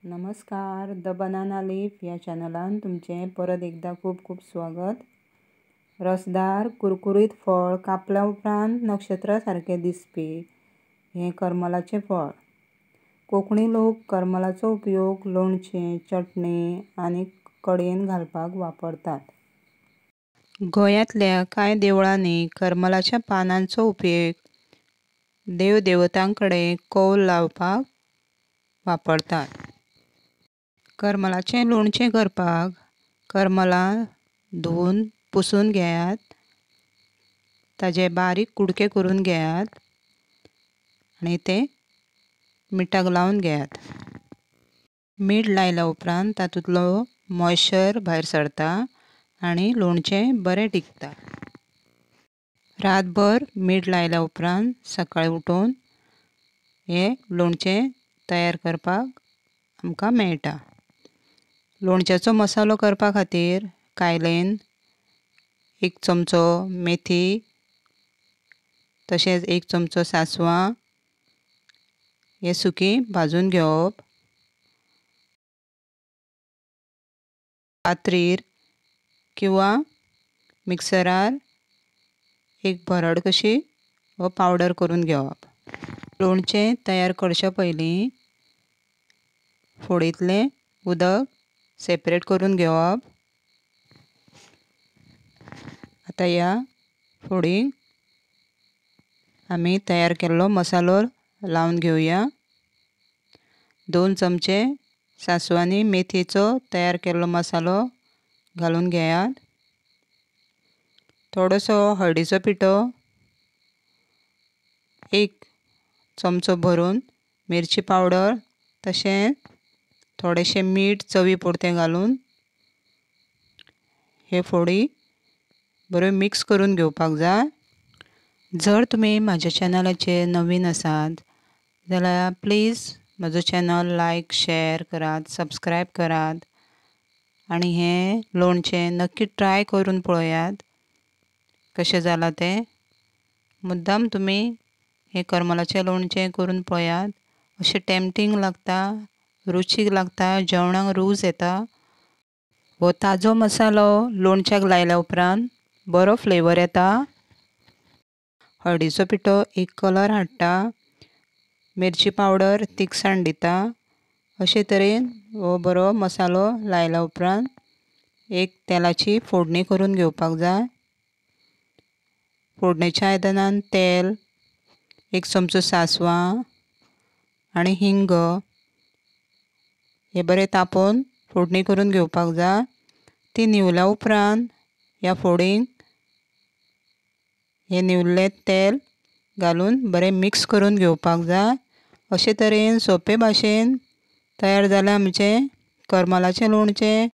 नमस्कार, the banana leaf या चॅनलान तुमचें परत एकदा खूब खूब स्वागत। रसदार कुरकुरीत फळ कापल्या उपरांत नक्षत्रा सारकें दिसपी हें करमलाचें फळ। कोंकणी लोक करमलाचो उपयोग लोणचें, चटणी आनी कडयेंत घालपाक वापरतात। गोंयांतल्या कांय देवळांनी करमलाच्या पानांचो उपेग देवदेवतां कडेन कौल लावपाक वापरतात। करमलाचें लोणचें करपाक करमलां धुवन पुसून घेयात, ताजे बारीक कुडके करून घेयात आनी ते मिठाक लावन घेयात। मीठ लायल्या उपरांत तातूंतलो मॉयश्चर भायर सरता आनी लोणचें बरें टिकता। रातभर मीठ लायल्या उपरांत सकाळीं उठून हें लोणचें तयार करपाक आमकां मेळटा। लोणच्याचो मसालो करपा खातीर कायलेन 1 चमचो मेथी, तशेंच 1 चमचो सांसवां हें सुकी भाजून घेवप। पातरीर किंवा मिक्सरार एक भरड कशी हो पावडर करून घेवप। लोणचें तयार करचे पयलीं फोडींतलें उदक सेपरेट करून घेवप। आतां ह्या फोडींक आमी तयार केल्लो मसालो लावन घेवया। 2 चमचे सांसवांनी मेथयेचो तयार केल्लो मसालो घालून घेयात। थोडोसो हळदीचो पिठो, 1 चमचो भरून मिरची पावडर, तशेंच थोडेशें मीठ चवी पुरतें घालून हे फोडी बऱ्यो मिक्स करून घेवपाक जाय। जर तुमी म्हाज्या चॅनलाचेर नवीन आसात जाल्यार प्लीज म्हजो चॅनल लायक, शेअर करात, सबस्क्रायब करात आनी हें लोणचें नक्की ट्राय करून पळयात कशें जालां तें। मुद्दाम तुमी हें करमलाचें लोणचें करून पळयात, अशें टेम्पटींग लागता, रुचीक लागता, जेवणाक रूच येता। हो ताजो मसालो लोणच्याक लायल्या उपरांत बरो फ्लेवर येता। हळदीचो पिठो एक कलर हाडटा, मिरची पावडर तिखसाण दिता। अशे तरेन हो बरो मसालो लायल्या उपरांत एक तेलाची फोडणी करून घेवपाक जाय। फोडणेच्या आयदनांत तेल, 1 चमचो सांसवां आनी हिंग हे बरें तापोवन फोडणी करून घेवपाक जाय। ती न्हिवल्या उपरांत ह्या फोडींक हें न्हिवल्लें तेल घालून बरें मिक्स करून घेवपाक जाय। अशे तरेन सोंपे भाशेन तयार जालें आमचें करमलाचें लोणचें।